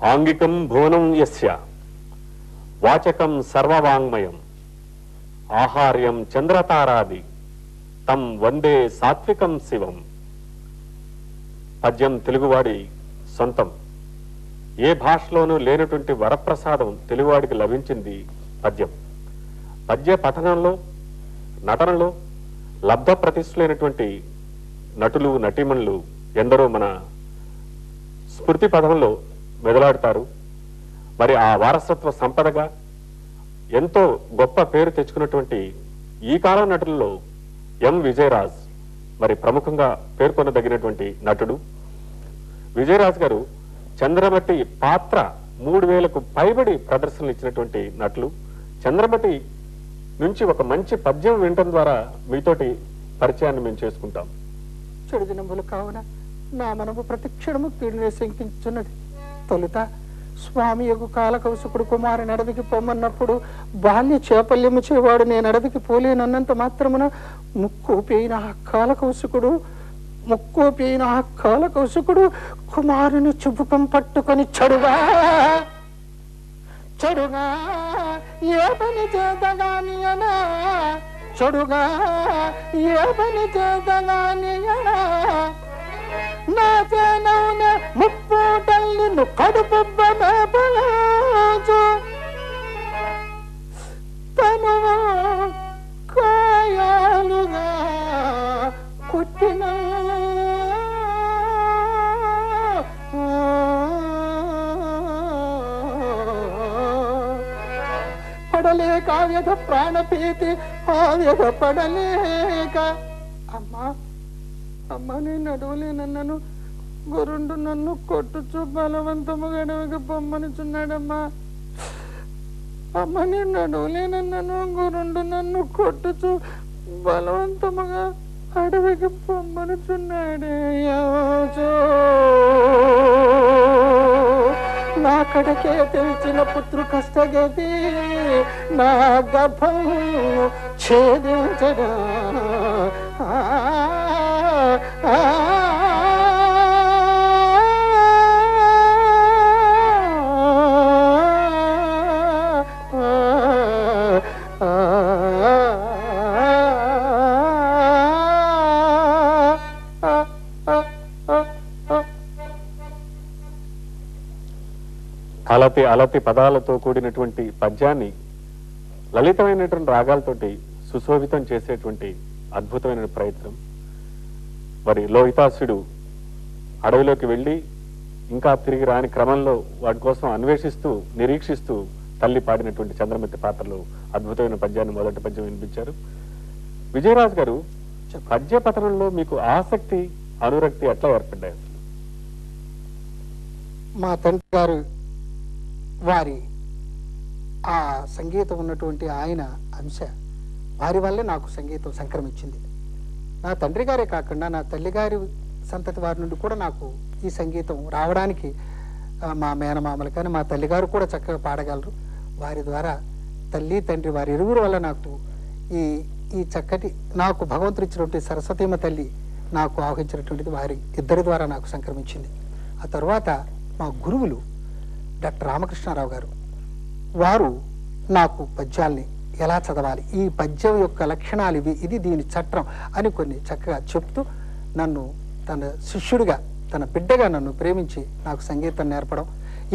ఆంగికం భువనం యస్య వాచకం సర్వవాంగ్మయం ఆహార్యం చంద్రతారాది తం వందే సాత్వికం శివం. పద్యం తెలుగువాడి సొంతం. ఏ భాషలోనూ లేనటువంటి వరప్రసాదం తెలుగువాడికి లభించింది పద్యం. పద్య పఠనంలో, నటనలో లబ్ధ ప్రతిష్ఠులైనటువంటి నటులు, నటీమణులు ఎందరో మన స్మృతి పదంలో మెదలాడుతారు. మరి ఆ వారసత్వ సంపదగా ఎంతో గొప్ప పేరు తెచ్చుకున్నటువంటి ఈ కాలం నటులలో ఎం విజయరాజ్ మరి ప్రముఖంగా పేర్కొనదగినటువంటి నటుడు. విజయరాజ్ గారు చంద్రమతి పాత్ర 3000కు పైబడి ప్రదర్శనలు ఇచ్చినటువంటి నటులు. చంద్రమతి నుంచి ఒక మంచి పద్యం వినటం ద్వారా మీతోటి పరిచయాన్ని మేము చేసుకుంటాం. చెడు దినములు కావున నా మనము ప్రతిక్షణము కీడునే శంకించున్నది. తొలుత స్వామి యొక్క కాలకౌశకుడు కుమారుని అడవికి పొమ్మన్నప్పుడు బాల్య చేపల్యము చేవాడు నేను అడవికి పోలేనన్నంత మాత్రమున ముక్కోపైన కాలకౌశకుడు కుమారుని చుబుకం పట్టుకొని చెడుగా ఏ పని చేతగానియనా నా చేనవున ముప్పూటల్ని కడుపుబ్బు తను కాయాలుగా కొట్టిన పడలేక వ్యధ ప్రాణభీతి వ్యధ పడలేక అమ్మా నేను నడవలేనన్నాను. గురుండు నన్ను కొట్టుచు బలవంతముగా అడవికి పొమ్మనుచున్నాడమ్మా. అమ్మ నేను నడవలేనన్నాను. గురుండు నన్ను కొట్టుచు బలవంతముగా అడవికి పొమ్మనుచున్నాడే. నా కడకే తెలిసిన పుత్రు కష్టగతి నా గర్భం ఛేదించడా. అలతి అలతి పదాలతో కూడినటువంటి పద్యాన్ని లలితమైనటువంటి రాగాలతోటి సుశోభితం చేసేటువంటి అద్భుతమైన ప్రయత్నం. మరి లోహితాసుడు అడవిలోకి వెళ్ళి ఇంకా తిరిగి రాని క్రమంలో వాటి కోసం అన్వేషిస్తూ నిరీక్షిస్తూ తల్లి పాడినటువంటి చంద్రమతి పాత్రలో అద్భుతమైన పద్యాన్ని మొదటి పద్యం వినిపించారు. విజయరాజ్ గారు, పద్య పఠనంలో మీకు ఆసక్తి, అనురక్తి ఎట్లా ఏర్పడ్డాయి? మా తండ్రి గారు వారి ఆ సంగీతం ఉన్నటువంటి ఆయన అంశ వారి వల్లే నాకు సంగీతం సంక్రమించింది. నా తండ్రి గారే కాకుండా నా తల్లిగారి సంతతి వారి నుండి కూడా నాకు ఈ సంగీతం రావడానికి మా మేనమామలు కానీ మా తల్లిగారు కూడా చక్కగా పాడగలరు. వారి ద్వారా తల్లి తండ్రి వారి ఇరువురు వల్ల నాకు ఈ చక్కటి నాకు భగవంతుడు ఇచ్చినటువంటి సరస్వతీమ తల్లి నాకు ఆవహించినటువంటిది వారి ఇద్దరి ద్వారా నాకు సంక్రమించింది. ఆ తర్వాత మా గురువులు డాక్టర్ రామకృష్ణారావు గారు, వారు నాకు పద్యాల్ని ఎలా చదవాలి, ఈ పద్యం యొక్క లక్షణాలు ఇవి, ఇది దీని చట్టం అని కొన్ని చక్కగా చెప్తూ నన్ను తన శిష్యుడిగా, తన బిడ్డగా నన్ను ప్రేమించి నాకు సంగీతం నేర్పడం,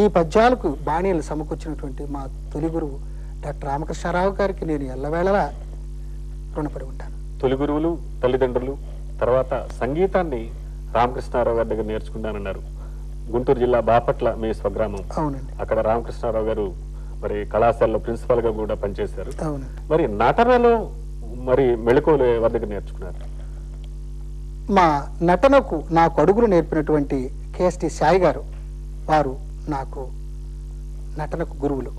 ఈ పద్యాలకు బాణీలు సమకూర్చినటువంటి మా తొలి గురువు డాక్టర్ రామకృష్ణారావు గారికి నేను ఎల్లవేళలా రుణపడి ఉంటాను. తొలి గురువులు, తల్లిదండ్రులు, తర్వాత సంగీతాన్ని రామకృష్ణారావు గారి దగ్గర నేర్చుకున్నానన్నారు. గుంటూరు జిల్లా బాపట్ల మీ స్వగ్రామం. అవునండి. అక్కడ రామకృష్ణారావు గారు మరి కళాశాలలో ప్రిన్సిపల్ గా కూడా పనిచేశారు. అవునండి. మరి నటనలో మరి మెళకువలు ఎవరి దగ్గర నేర్చుకున్నారు? మా నటనకు నాకు అడుగులు నేర్పినటువంటి కేఎస్టి సాయి గారు, వారు నాకు నటనకు గురువులు.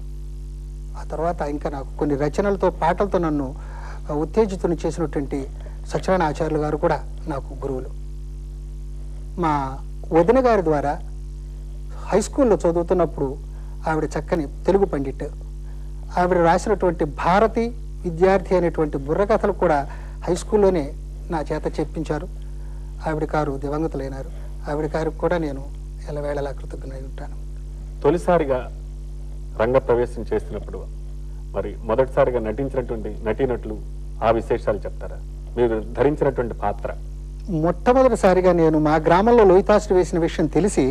ఆ తర్వాత ఇంకా నాకు కొన్ని రచనలతో పాటలతో నన్ను ఉత్తేజితుని చేసినటువంటి సత్యనారాయణ ఆచార్యులు గారు కూడా నాకు గురువులు. మా వదిన గారి ద్వారా హై స్కూల్లో చదువుతున్నప్పుడు ఆవిడ చక్కని తెలుగు పండిట్, ఆవిడ రాసినటువంటి భారతి విద్యార్థి అనేటువంటి బుర్రకథలు కూడా హై స్కూల్లోనే నా చేత చెప్పించారు. ఆవిడ గారు దివంగతులైనారు. ఆవిడ గారికి కూడా నేను ఎల్లవేళలా కృతజ్ఞుడై ఉంటాను. తొలిసారిగా రంగ ప్రవేశం చేసినప్పుడు మరి మొదటిసారిగా నటించినటువంటి నటీనటులు ఆ విశేషాలు చెప్తారా? మీరు ధరించినటువంటి పాత్ర. మొట్టమొదటిసారిగా నేను మా గ్రామంలో లోహితాసుడు వేసిన విషయం తెలిసి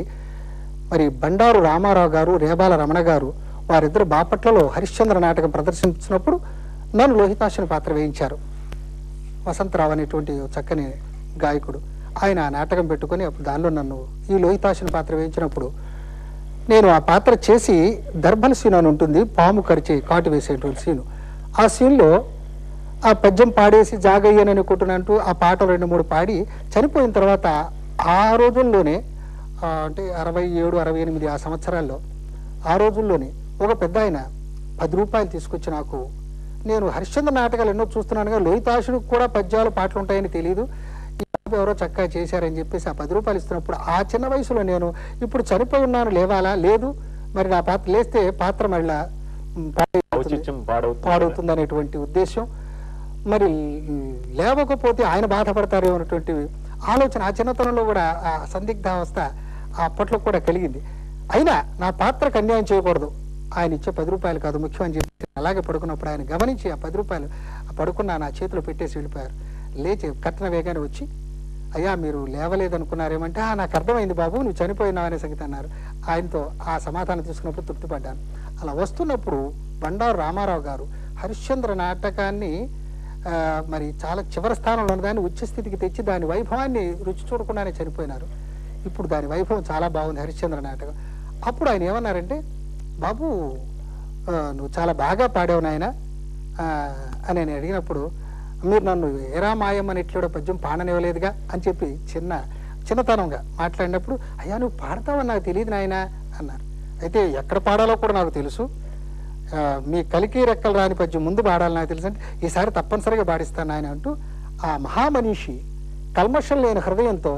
మరి బండారు రామారావు గారు, రేబాల రమణ గారు వారిద్దరు బాపట్లలో హరిశ్చంద్ర నాటకం ప్రదర్శించినప్పుడు నన్ను లోహితాసుని పాత్ర వేయించారు. వసంతరావు అనేటువంటి చక్కని గాయకుడు ఆయన ఆ నాటకం పెట్టుకొని అప్పుడు దానిలో నన్ను ఈ లోహితాసుని పాత్ర వేయించినప్పుడు నేను ఆ పాత్ర చేసి దర్భల సీన్ అని ఉంటుంది, పాము కరిచే కాటు వేసేటువంటి సీను. ఆ సీన్లో ఆ పద్యం పాడేసి జాగయ్యనని కొట్టునంటూ ఆ పాటలు 2-3 పాడి చనిపోయిన తర్వాత ఆ రోజుల్లోనే అంటే 67, 68 ఆ సంవత్సరాల్లో ఆ రోజుల్లోనే ఒక పెద్ద ఆయన 10 రూపాయలు తీసుకొచ్చి నాకు, నేను హరిశ్చంద్ర నాటకాలు ఎన్నో చూస్తున్నానుగా లోహితాసుడికి కూడా పద్యాలు పాటలు ఉంటాయని తెలియదు, ఎవరో చక్కగా చేశారని చెప్పేసి ఆ 10 రూపాయలు ఇస్తున్నప్పుడు ఆ చిన్న వయసులో నేను ఇప్పుడు చనిపోయి ఉన్నాను, లేవాలా? లేదు, మరి నా పాత్ర లేస్తే పాత్ర మళ్ళా పాడవుతుంది అనేటువంటి ఉద్దేశం, మరి లేవకపోతే ఆయన బాధపడతారేమో అనేటువంటి ఆలోచన ఆ చిన్నతనంలో కూడా ఆ సందిగ్ధావస్థ అప్పట్లో కూడా కలిగింది. అయినా నా పాత్రకు అన్యాయం చేయకూడదు, ఆయన ఇచ్చే 10 రూపాయలు కాదు ముఖ్యం అని చెప్పి అలాగే పడుకున్నప్పుడు ఆయన గమనించి ఆ 10 రూపాయలు పడుకున్న నా చేతిలో పెట్టేసి వెళ్ళిపోయారు. లేచి కట్టిన వేగానే వచ్చి, అయ్యా మీరు లేవలేదనుకున్నారేమంటే, నాకు అర్థమైంది బాబు, నువ్వు చనిపోయినావు అనే సంగతి అన్నారు. ఆయనతో ఆ సమాధానం తీసుకున్నప్పుడు తృప్తిపడ్డాను. అలా వస్తున్నప్పుడు బండారు రామారావు గారు హరిశ్చంద్ర నాటకాన్ని మరి చాలా చివరి స్థానంలో ఉన్న దాన్ని ఉచ్చస్థితికి తెచ్చి దాని వైభవాన్ని రుచి చూడకుండానే చనిపోయినారు. ఇప్పుడు దాని వైభవం చాలా బాగుంది హరిశ్చంద్ర నాటకం. అప్పుడు ఆయన ఏమన్నారంటే, బాబు నువ్వు చాలా బాగా పాడావు నాయన అని నేను అడిగినప్పుడు, మీరు నన్ను ఏరా మాయమ్మ నెట్లేడో పద్యం పాడనివ్వలేదుగా అని చెప్పి చిన్నతనంగా మాట్లాడినప్పుడు, అయ్యా నువ్వు పాడతావని నాకు తెలియదు నాయన అన్నారు. అయితే ఎక్కడ పాడాలో కూడా నాకు తెలుసు, మీ కలికి రెక్కలు రాని పద్యం ముందు పాడాలి నాకు తెలుసు అంటే, ఈసారి తప్పనిసరిగా పాడిస్తాను ఆయన అంటూ ఆ మహామనీషి కల్మషం లేని హృదయంతో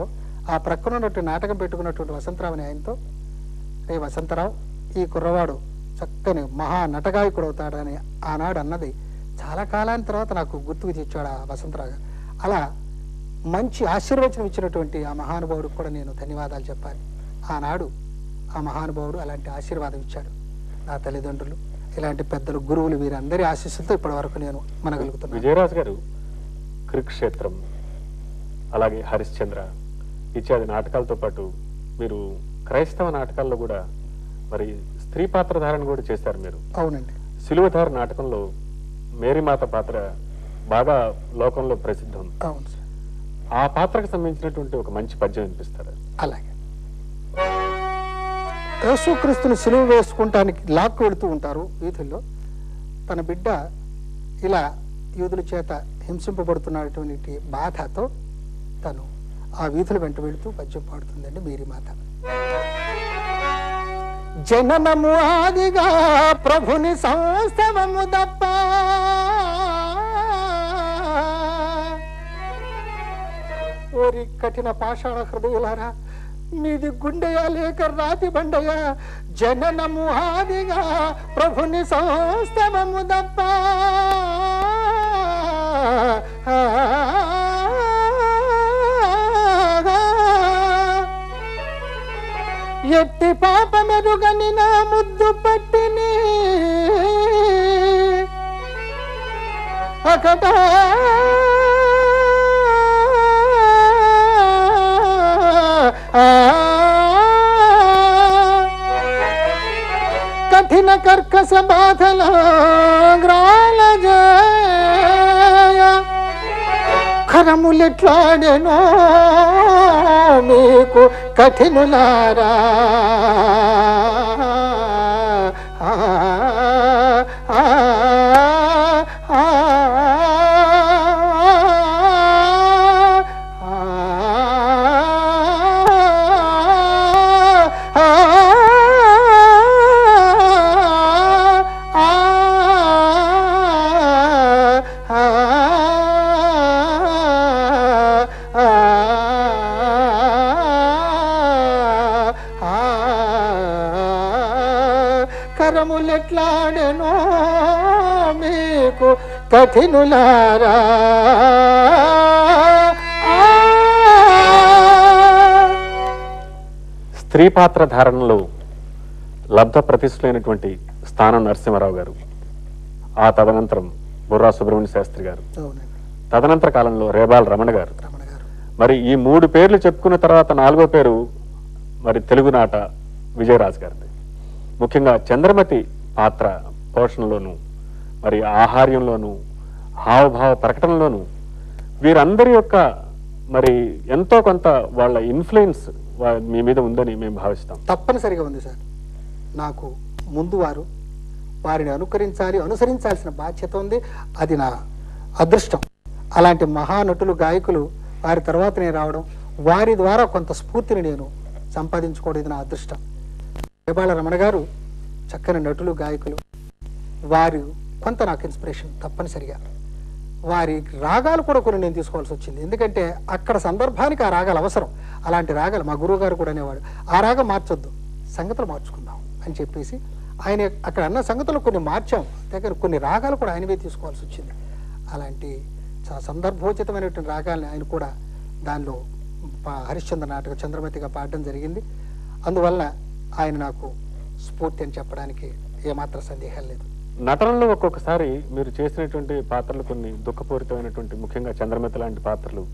ఆ ప్రక్కన ఉన్నటువంటి నాటకం పెట్టుకున్నటువంటి వసంతరావు అని ఆయనతో, రే వసంతరావు, ఈ కుర్రవాడు చక్కని మహా నటగాయకుడు అవుతాడని ఆనాడు అన్నది చాలా కాలానికి తర్వాత నాకు గుర్తుకు తెచ్చాడు ఆ వసంతరావు గారు. అలా మంచి ఆశీర్వచనం ఇచ్చినటువంటి ఆ మహానుభావుడికి కూడా నేను ధన్యవాదాలు చెప్పాలి. ఆనాడు ఆ మహానుభావుడు అలాంటి ఆశీర్వాదం ఇచ్చాడు. నా తల్లిదండ్రులు, ఇలాంటి పెద్దలు, గురువులు, వీరందరి ఆశీస్సులతో ఇప్పటి వరకు నేను మనగలుగుతున్నాను. విజయరాజు గారు, కురుక్షేత్రం అలాగే హరిశ్చంద్ర ఇత్యాది నాటకాలతో పాటు మీరు క్రైస్తవ నాటకాల్లో కూడా మరి స్త్రీ పాత్ర ధారణ కూడా చేశారు మీరు. అవునండి. సిలువధార నాటకంలో మేరీమాత పాత్ర బాగా లోకంలో ప్రసిద్ధం. అవును సార్. ఆ పాత్రకు సంబంధించినటువంటి ఒక మంచి పద్యం వినిపిస్తారు. అలాగే యేసుక్రీస్తుని సిలువ వేసుకుంటానికి లాక్కు వెళుతూ ఉంటారు వీధుల్లో. తన బిడ్డ ఇలా యూదుల చేత హింసింపబడుతున్నటువంటి బాధతో తను ఆ వీధుల వెంట వెళుతూ పద్యం పాడుతుందండి మేరీమాత. జననము ఆదిగా ప్రభుని సంస్థవము దప్ప, ఓరి కఠిన పాషాణ హృదయులారా, మీది గుండెయా లేక రాతి బండయా, జననము ఆదిగా ప్రభుని సంస్థవము దప్ప, ఎట్టి పాప మెరుగని నా ముద్దు పట్టిని అకట కఠిన కర్కశ బాధల గ్రాల జయ కరములెట్లాడెనో మీకు కఠినులారా, కరములెట్లాడెనో మీకు కఠినులారా. స్త్రీ పాత్ర ధారణలో లబ్ధ ప్రతిష్ఠులైనటువంటి స్థానం నరసింహారావు గారు, ఆ తదనంతరం బుర్రా సుబ్రహ్మణ్య శాస్త్రి గారు, తదనంతర కాలంలో రేబాల రమణ గారు. మరి ఈ 3 పేర్లు చెప్పుకున్న తర్వాత 4వ పేరు మరి తెలుగునాట విజయరాజు గారిది. ముఖ్యంగా చంద్రమతి పాత్ర పోషణలోను, మరి ఆహార్యంలోను, హావభావ ప్రకటనలోను వీరందరి యొక్క మరి ఎంతో కొంత వాళ్ళ ఇన్ఫ్లుయెన్స్ మీ మీద ఉందని మేము భావిస్తాం. తప్పనిసరిగా ఉంది సార్. నాకు ముందు వారిని అనుసరించాల్సిన బాధ్యత ఉంది. అది నా అదృష్టం. అలాంటి మహానటులు, గాయకులు వారి తర్వాత నేను రావడం, వారి ద్వారా కొంత స్ఫూర్తిని నేను సంపాదించుకోవడం ఇది నా అదృష్టం. రేబాల రమణ గారు చక్కని నటులు, గాయకులు. వారు కొంత నాకు ఇన్స్పిరేషన్ తప్పనిసరిగా. వారి రాగాలు కూడా కొన్ని నేను తీసుకోవాల్సి వచ్చింది. ఎందుకంటే అక్కడ సందర్భానికి ఆ రాగాలు అవసరం. అలాంటి రాగాలు మా గురువు గారు కూడా అనేవాడు, ఆ రాగం మార్చొద్దు, సంగతులు మార్చుకుందాం అని చెప్పేసి ఆయన అక్కడ అన్న సంగతులు కొన్ని మార్చాం. దగ్గర కొన్ని రాగాలు కూడా ఆయనవే తీసుకోవాల్సి వచ్చింది. అలాంటి చాలా సందర్భోచితమైనటువంటి రాగాల్ని ఆయన కూడా దానిలో హరిశ్చంద్ర నాటక చంద్రమతిగా పాడడం జరిగింది. అందువల్ల ఆయన నాకు స్ఫూర్తి అని చెప్పడానికి ఏమాత్రం సందేహం లేదు. నటనలో ఒక్కొక్కసారి మీరు చేసినటువంటి పాత్రలు కొన్ని దుఃఖపూరితమైనటువంటి, ముఖ్యంగా చంద్రమతి లాంటి పాత్రలు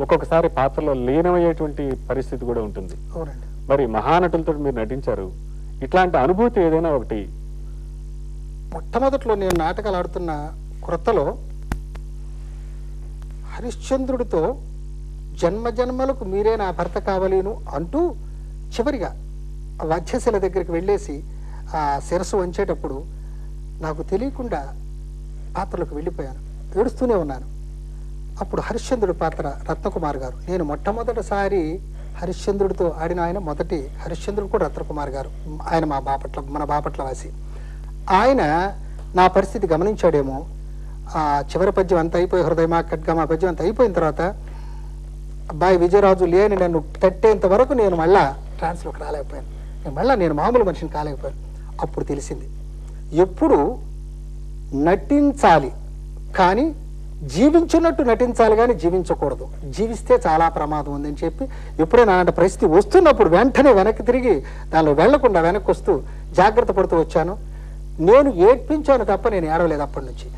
ఒక్కొక్కసారి పాత్రలో లీనమయ్యేటువంటి పరిస్థితి కూడా ఉంటుంది. అవునండి. మరి మహానటులతో మీరు నటించారు, ఇట్లాంటి అనుభూతి ఏదైనా ఒకటి? మొట్టమొదట్లో నేను నాటకాలు ఆడుతున్న క్రొత్తలో హరిశ్చంద్రుడితో జన్మజన్మలకు మీరే నా భర్త కావలేను అంటూ చివరిగా వధ్యశిల దగ్గరికి వెళ్ళేసి ఆ శిరస్సు వంచేటప్పుడు నాకు తెలియకుండా పాత్రలకు వెళ్ళిపోయాను. ఏడుస్తూనే ఉన్నాను. అప్పుడు హరిశ్చంద్రుడి పాత్ర రత్నకుమార్ గారు. నేను మొట్టమొదటిసారి హరిశ్చంద్రుడితో ఆడిన ఆయన మొదటి హరిశ్చంద్రుడు కూడా రత్నకుమార్ గారు. ఆయన మన బాపట్ల వాసి. ఆయన నా పరిస్థితి గమనించాడేమో. ఆ చివరి పద్యం అంతా అయిపోయి, హృదయమా ఖడ్గమా పద్యం అంతా అయిపోయిన తర్వాత అబ్బాయి విజయరాజు లేని నన్ను తట్టేంత వరకు నేను మళ్ళా ట్రాన్స్లోకి రాలేకపోయాను. నేను మామూలు మనిషిని కాలేకపోయాను. అప్పుడు తెలిసింది, ఎప్పుడు నటించాలి కానీ జీవించినట్టు నటించాలి కానీ జీవించకూడదు. జీవిస్తే చాలా ప్రమాదం ఉందని చెప్పి ఎప్పుడైనా అలాంటి పరిస్థితి వస్తున్నప్పుడు వెంటనే వెనక్కి తిరిగి దానిలో వెళ్లకుండా వెనక్కి వస్తూ జాగ్రత్త పడుతూ వచ్చాను. నేను ఏడ్పించాను తప్ప నేను ఏడవలేదు. అప్పటి నుంచి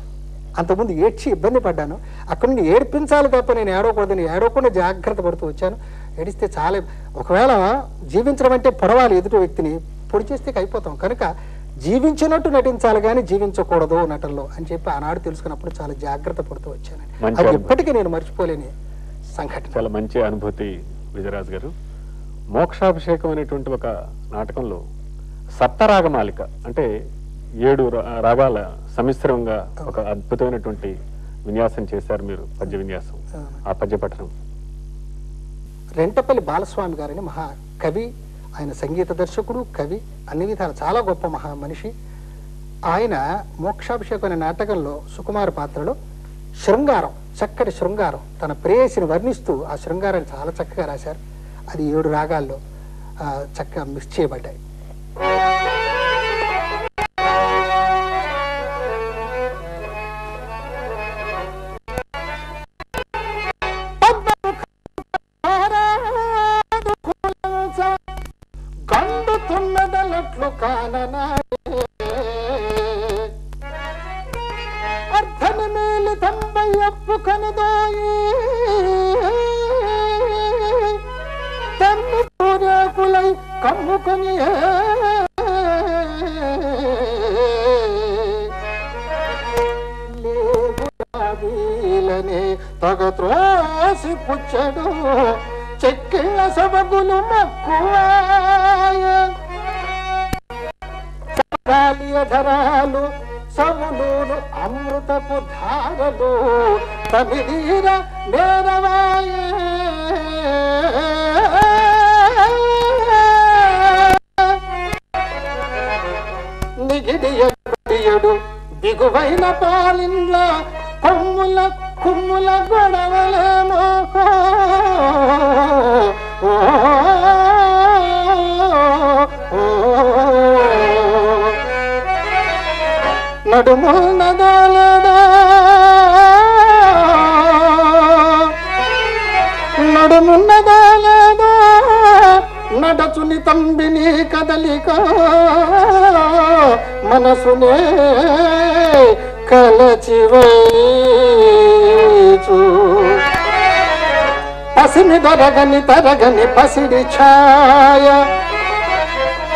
అంతకుముందు ఏడ్చి ఇబ్బంది పడ్డాను. అక్కడి నుండి ఏడ్పించాలి తప్ప నేను ఏడవకూడదని ఏడవకుండా జాగ్రత్త పడుతూ వచ్చాను. ఏడిస్తే చాలా, ఒకవేళ జీవించడం అంటే పొడవాలి ఎదుటి వ్యక్తిని, పొడి చేస్తే అయిపోతాం. కనుక జీవించినట్టు నటించాలి కానీ జీవించకూడదు నటనలో అని చెప్పి ఆనాడు తెలుసుకున్నప్పుడు చాలా జాగ్రత్త పడుతూ వచ్చాను. అది ఎప్పటికీ నేను మర్చిపోలేని సంఘటన. చాలా మంచి అనుభూతి విజయరాజు గారు. మోక్షాభిషేకం అనేటువంటి ఒక నాటకంలో సప్తరాగమాలిక అంటే 7 రాగాల సమిశ్రంగా ఒక అద్భుతమైనటువంటి విన్యాసం చేశారు మీరు, పద్య విన్యాసం. ఆ పద్య పఠనం రెంటపల్లి బాలస్వామి గారని మహా కవి, ఆయన సంగీత దర్శకుడు, కవి, అన్ని విధాలు చాలా గొప్ప మహా మనిషి. ఆయన మోక్షాభిషేకం అనే నాటకంలో సుకుమార పాత్రలో శృంగారం, చక్కటి శృంగారం, తన ప్రేయసిని వర్ణిస్తూ ఆ శృంగారాన్ని చాలా చక్కగా రాశారు. అది 7 రాగాల్లో చక్కగా మిక్స్ చేయబడ్డాయి. కమ్ముకొని లేవులనే తగత్రోసి పుచ్చడు చెక్కిళ్ళ సబగులు మక్కువాయ ధరాలు సములు అమృతపు ధారలు తమిదీర నేరవాయ నిగిడియడు దిగువైన పాలిన్ల కొమ్ముల కుమ్ముల గొడవలేమో నడుము నదాలదా నడుమున్నదాలదా నడచుని తంబిని కదలిక మనసునే కలచివైచు పసిమి దొరగని తరగని పసిడి ఛాయ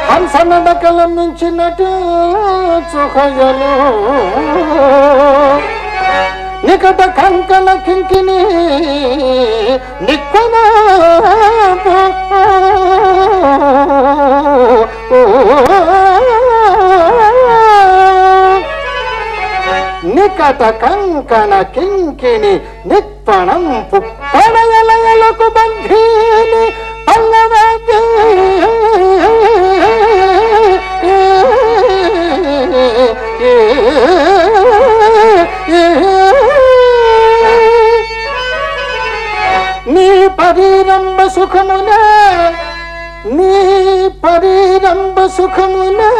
హంస నడకల మించినట్టు చుహయలు నికట కంకణ కింకిని నిక్కన నికట కంకణ కింకిని నిప్పణం పుప్పడయలకు బంధీని పల్లవకి నీ పరీరంబ సుఖమునే నీ పరీరంబ సుఖమునే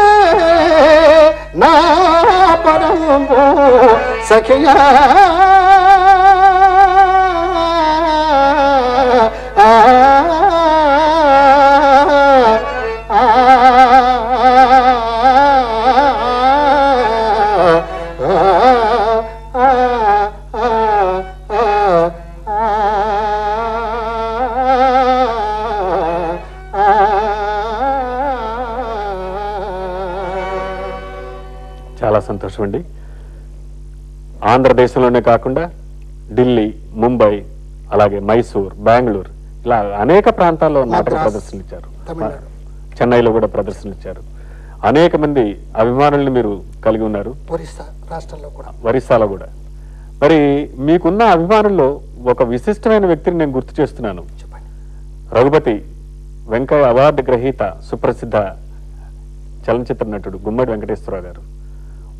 నా పరంబు సఖియా చాలా సంతోషం అండి. ఆంధ్రదేశంలోనే కాకుండా ఢిల్లీ, ముంబై, అలాగే మైసూర్, బెంగళూరు ఇలా అనేక ప్రాంతాల్లో నాటక ప్రదర్శనలు ఇచ్చారు. చెన్నైలో కూడా ప్రదర్శనలు ఇచ్చారు. అనేక మంది అభిమానుల్ని మీరు కలిగి ఉన్నారు. ఒరిస్సాలో కూడా. మరి మీకున్న అభిమానుల్లో ఒక విశిష్టమైన వ్యక్తిని నేను గుర్తు చేస్తున్నాను. రఘుపతి వెంకయ్య అవార్డు గ్రహీత సుప్రసిద్ధ చలనచిత్ర నటుడు గుమ్మడి వెంకటేశ్వరరావు గారు.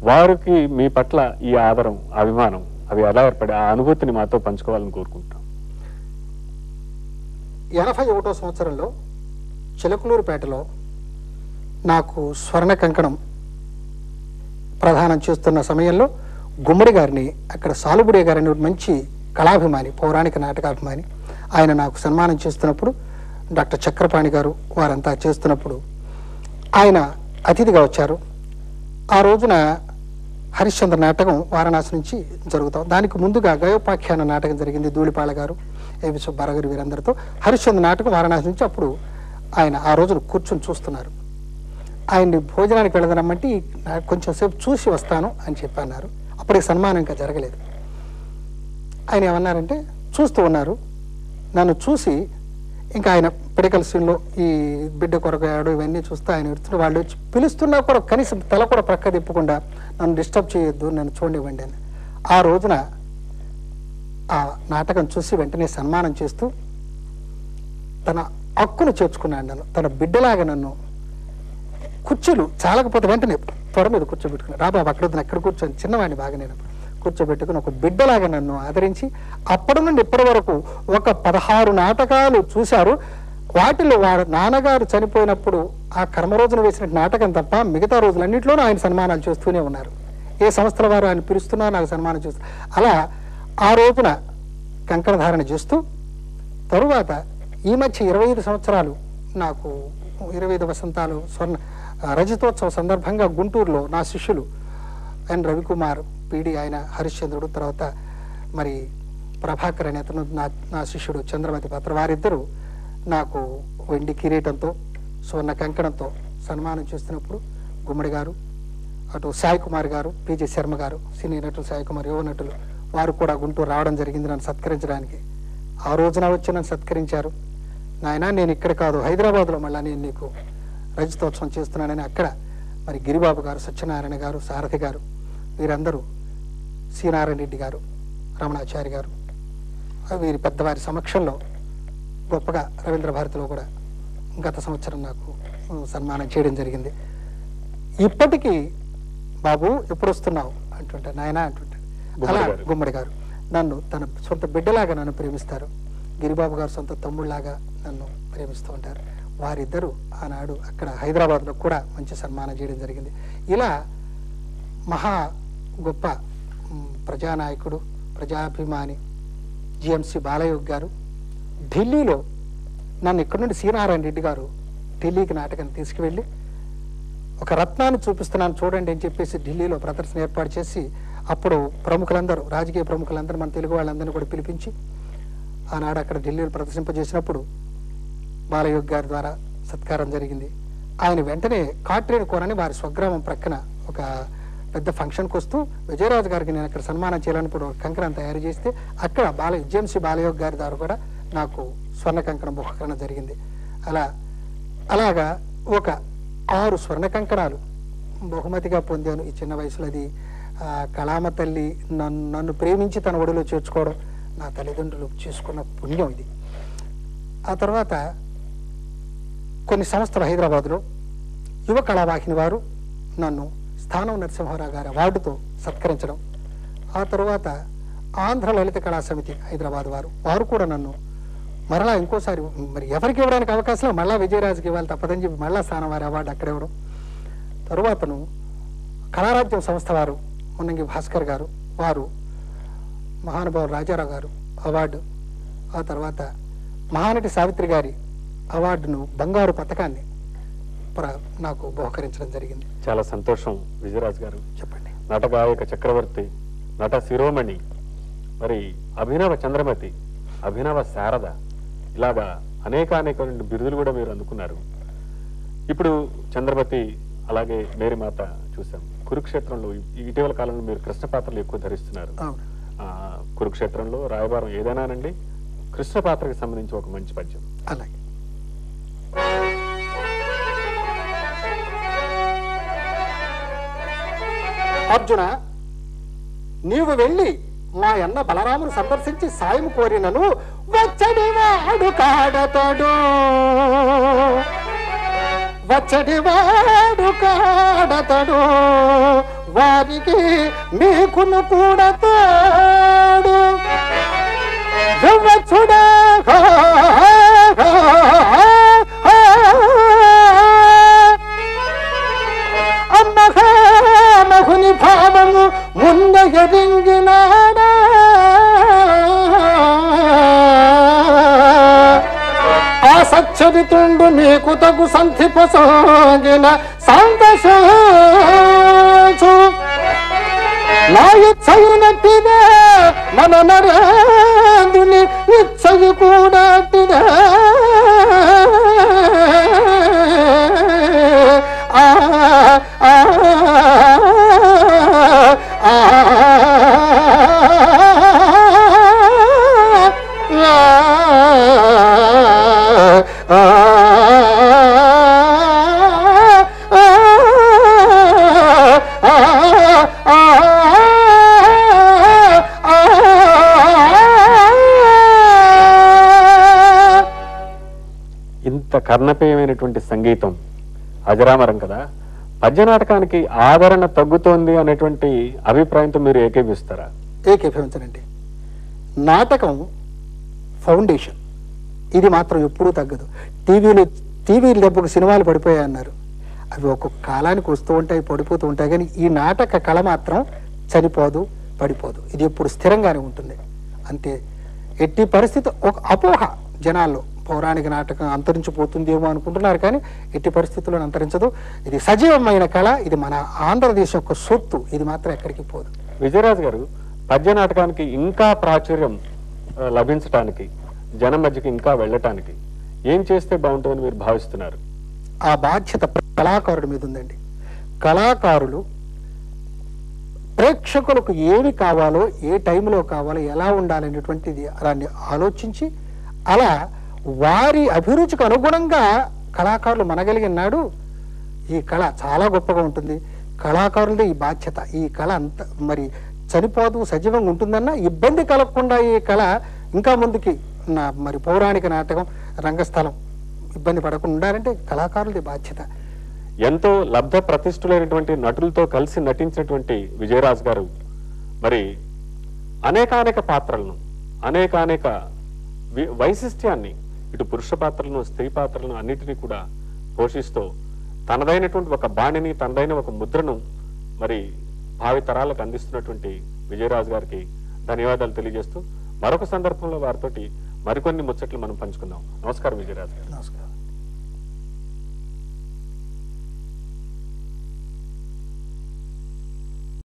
వారికి మీ పట్ల ఈ ఆదరం, అభిమానం అవి ఎలా ఏర్పడి ఆ అనుభూతిని మాతో పంచుకోవాలని కోరుకుంటాం. 81వ సంవత్సరంలో చిలకలూరుపేటలో నాకు స్వర్ణ కంకణం ప్రదానం చేస్తున్న సమయంలో గుమ్మడి గారిని, అక్కడ సాలుబుడే గారిని మంచి కళాభిమాని, పౌరాణిక నాటకాభిమాని, ఆయన నాకు సన్మానం చేస్తున్నప్పుడు డాక్టర్ చక్రపాణి గారు వారంతా చేస్తున్నప్పుడు ఆయన అతిథిగా వచ్చారు. ఆ రోజున హరిశ్చంద్ర నాటకం వారణాసి నుంచి జరుగుతాం. దానికి ముందుగా గయోపాఖ్యాన నాటకం జరిగింది. ధూళిపాళ గారు, ఏవి సుబ్బారావు గారు వీరందరితో హరిశ్చంద్ర నాటకం వారణాసి నుంచి. అప్పుడు ఆయన ఆ రోజున కూర్చొని చూస్తున్నారు. ఆయన్ని భోజనానికి వెళ్ళదనమ్మంటే కొంచెం సేపు చూసి వస్తాను అని చెప్పన్నారు. అప్పటికి సన్మానం ఇంకా జరగలేదు. ఆయన ఏమన్నారంటే చూస్తూ ఉన్నారు. నన్ను చూసి ఇంకా ఆయన పిడకల సీన్లో ఈ బిడ్డ కొరకు ఆడు ఇవన్నీ చూస్తే ఆయన ఎడుతున్న వాళ్ళు వచ్చి పిలుస్తున్నా కూడా కనీసం తల కూడా ప్రక్క తిప్పకుండా నన్ను డిస్టర్బ్ చేయొద్దు, నన్ను చూడనివ్వండి అని. ఆ రోజున ఆ నాటకం చూసి వెంటనే సన్మానం చేస్తూ తన హక్కును చేర్చుకున్నాడు. నన్ను తన బిడ్డలాగా నన్ను కుర్చీలు చాలకపోతే వెంటనే త్వర మీద కూర్చోబెట్టుకున్నాను. రాబాబు అక్కడ ఎక్కడ కూర్చొని చిన్నవాడిని బాగా నేను కూర్చోబెట్టుకుని ఒక బిడ్డలాగా నన్ను ఆదరించి అప్పటి నుండి ఇప్పటి వరకు ఒక 16 నాటకాలు చూశారు. వాటిలో వాడు నాన్నగారు చనిపోయినప్పుడు ఆ కర్మ రోజున వేసిన నాటకం తప్ప మిగతా రోజులన్నింటిలోనూ ఆయన సన్మానాలు చేస్తూనే ఉన్నారు. ఏ సంస్థల వారు ఆయన పిలుస్తున్నా నాకు సన్మానం చేస్తారు. అలా ఆ రోజున కంకణధారణ చేస్తూ తరువాత ఈ మధ్య 25 సంవత్సరాలు నాకు 25 వసంతాలు స్వర్ణ రజతోత్సవ సందర్భంగా గుంటూరులో నా శిష్యులు ఎన్ రవికుమార్ పీడి, ఆయన హరిశ్చంద్రుడు, తర్వాత మరి ప్రభాకర్ అనే అతను నా శిష్యుడు చంద్రమతి పాత్ర, వారిద్దరూ నాకు వెండి కిరీటంతో స్వర్ణ కంకణంతో సన్మానం చేస్తున్నప్పుడు గుమ్మడి గారు, అటు సాయి కుమార్ గారు, పిజి శర్మ గారు, సినీ నటులు సాయి కుమార్, యువ నటులు వారు కూడా గుంటూరు రావడం జరిగింది నన్ను సత్కరించడానికి. ఆ రోజున వచ్చి నన్ను సత్కరించారు. నాయన నేను ఇక్కడ కాదు హైదరాబాద్లో మళ్ళీ నేను నీకు రజతోత్సవం చేస్తున్నానని అక్కడ మరి గిరిబాబు గారు, సత్యనారాయణ గారు, సారథి గారు వీరందరూ, సి నారాయణ రెడ్డి గారు, రమణాచారి గారు వీరి పెద్దవారి సమక్షంలో గొప్పగా రవీంద్ర భారతిలో కూడా గత సంవత్సరం నాకు సన్మానం చేయడం జరిగింది. ఇప్పటికీ బాబు ఎప్పుడు వస్తున్నావు అంటుంటా, నాయన అంటుంటాడు. అలా గుమ్మడి గారు నన్ను తన సొంత బిడ్డలాగా నన్ను ప్రేమిస్తారు. గిరిబాబు గారు సొంత తమ్ముళ్లాగా నన్ను ప్రేమిస్తూ ఉంటారు. వారిద్దరూ ఆనాడు అక్కడ హైదరాబాద్లో కూడా మంచి సన్మానం చేయడం జరిగింది. ఇలా మహా గొప్ప ప్రజానాయకుడు, ప్రజాభిమాని జిఎంసి బాలయోగ్ గారు ఢిల్లీలో నన్ను ఇక్కడ నుండి సి నారాయణ రెడ్డి గారు ఢిల్లీకి నాటకాన్ని తీసుకువెళ్ళి ఒక రత్నాన్ని చూపిస్తున్నాను చూడండి అని చెప్పేసి ఢిల్లీలో ప్రదర్శన ఏర్పాటు చేసి అప్పుడు ప్రముఖులందరూ రాజకీయ ప్రముఖులందరూ మన తెలుగు వాళ్ళందరినీ కూడా పిలిపించి ఆనాడు అక్కడ ఢిల్లీలో ప్రదర్శింపజేసినప్పుడు బాలయోగి గారి ద్వారా సత్కారం జరిగింది. ఆయన వెంటనే కాట్రేని కోనని వారి స్వగ్రామం ప్రక్కన ఒక పెద్ద ఫంక్షన్కి వస్తూ విజయరాజు గారికి నేను అక్కడ సన్మానం చేయాలన్నప్పుడు ఒక కంకణం తయారు చేస్తే అక్కడ జేఎంసీ బాలయోగి గారి ద్వారా కూడా నాకు స్వర్ణ కంకణం బహుకరణ జరిగింది. అలాగా ఒక 6 స్వర్ణ కంకణాలు బహుమతిగా పొందాను ఈ చిన్న వయసులో. అది కళామ తల్లి నన్ను ప్రేమించి తన ఒడిలో చేర్చుకోవడం నా తల్లిదండ్రులు చేసుకున్న పుణ్యం ఇది. ఆ తర్వాత కొన్ని సంస్థలు హైదరాబాద్లో యువ కళావాహిని వారు నన్ను స్థానం నరసింహారావు గారి అవార్డుతో సత్కరించడం, ఆ తర్వాత ఆంధ్ర లలిత కళా సమితి హైదరాబాద్ వారు కూడా నన్ను మరలా ఇంకోసారి మరి ఎవరికి ఇవ్వడానికి అవకాశం మళ్ళా విజయరాజుకి ఇవ్వాలి తప్పదని చెప్పి మళ్ళా స్థానం వారి అవార్డు అక్కడ ఇవ్వడం. తరువాతను కళారాజ్యం సంస్థ వారు మున్నంగి భాస్కర్ గారు వారు మహానుభావులు రాజారావు గారు అవార్డు, ఆ తర్వాత మహానటి సావిత్రి గారి అవార్డును బంగారు పథకాన్ని నాకు బహుకరించడం జరిగింది. చాలా సంతోషం విజయరాజు గారు. చెప్పండి. నాటకాయక చక్రవర్తి, నట శిరోమణి, మరి అభినవ చంద్రమతి, అభినవ శారద, ఇలాగా అనేక బిరుదులు కూడా మీరు అందుకున్నారు. ఇప్పుడు చంద్రమతి అలాగే మేరీమాత చూసాం. కురుక్షేత్రంలో ఇటీవల కాలంలో మీరు కృష్ణ పాత్రలు ఎక్కువ ధరిస్తున్నారు. కురుక్షేత్రంలో రాయబారం ఏదైనానండి కృష్ణ పాత్రకి సంబంధించి ఒక మంచి పద్యం. అలాగే అర్జున, నీవు వెళ్ళి మా అన్న బలరామును సందర్శించి సాయం కోరినను వచ్చడివాడు కాడతడు, వచ్చడివాడు కాడతడు, వారికి నీకును కూడా తోడు వచ్చుడా అమ్మహుని భావము ముందరింగినాడా ఆ సచ్చరితుండు నీకు తగు సంధిపసాగిన సంతోషు నా ఇచ్చయునట్టిదే మన నరేంద్రుని ఇచ్చయు కూడా కర్ణపేయమైనటువంటి సంగీతం అజరామరం కదా. పద్యనాటకానికి ఆదరణ తగ్గుతోంది అనేటువంటి అభిప్రాయంతో మీరు ఏకీభిస్తారా? ఏకీభవించనండి. నాటకం ఫౌండేషన్, ఇది మాత్రం ఎప్పుడూ తగ్గదు. టీవీలు దెబ్బకు సినిమాలు పడిపోయాయి అన్నారు, అవి ఒక్కొక్క కాలానికి వస్తూ ఉంటాయి, పడిపోతూ ఉంటాయి. కానీ ఈ నాటక కళ మాత్రం చనిపోదు, పడిపోదు. ఇది ఎప్పుడు స్థిరంగానే ఉంటుంది అంతే. ఎట్టి పరిస్థితి ఒక అపోహ జనాల్లో పౌరాణిక నాటకం అంతరించిపోతుందేమో అనుకుంటున్నారు, కానీ ఎట్టి పరిస్థితుల్లో అంతరించదు. ఇది సజీవమైన కళ, ఇది మన ఆంధ్రదేశం యొక్క సొత్తు, ఇది మాత్రం ఎక్కడికి పోదు. విజయరాజు గారు, పద్య నాటకానికి ఇంకా ప్రాచుర్యం లభించటానికి, జనం మధ్యకి ఇంకా వెళ్ళటానికి ఏం చేస్తే బాగుంటుందని మీరు భావిస్తున్నారు? ఆ బాధ్యత కళాకారుడి మీద ఉందండి. కళాకారులు ప్రేక్షకులకు ఏమి కావాలో, ఏ టైంలో కావాలో, ఎలా ఉండాలనేటువంటిది అలాన్ని ఆలోచించి అలా వారి అభిరుచికి అనుగుణంగా కళాకారులు మనగలిగిన నాడు ఈ కళ చాలా గొప్పగా ఉంటుంది. కళాకారులదే ఈ బాధ్యత. ఈ కళ అంత మరి చనిపోదు, సజీవంగా ఉంటుందన్న ఇబ్బంది కలగకుండా ఈ కళ ఇంకా ముందుకి మరి పౌరాణిక నాటకం రంగస్థలం ఇబ్బంది పడకుండా ఉండాలంటే కళాకారులది బాధ్యత. ఎంతో లబ్ధ ప్రతిష్ఠులైనటువంటి నటులతో కలిసి నటించినటువంటి విజయరాజు గారు మరి అనేకానేక పాత్రలను, అనేకానేక వైశిష్ట్యాన్ని, ఇటు పురుష పాత్రలను, స్త్రీ పాత్రలను అన్నిటినీ కూడా పోషిస్తూ తనదైనటువంటి ఒక బాణిని, తనదైన ఒక ముద్రను మరి భావి తరాలకు అందిస్తున్నటువంటి విజయరాజు గారికి ధన్యవాదాలు తెలియజేస్తూ మరొక సందర్భంలో వారితోటి మరికొన్ని ముచ్చట్లు మనం పంచుకుందాం. నమస్కారం విజయరాజు గారు. నమస్కారం.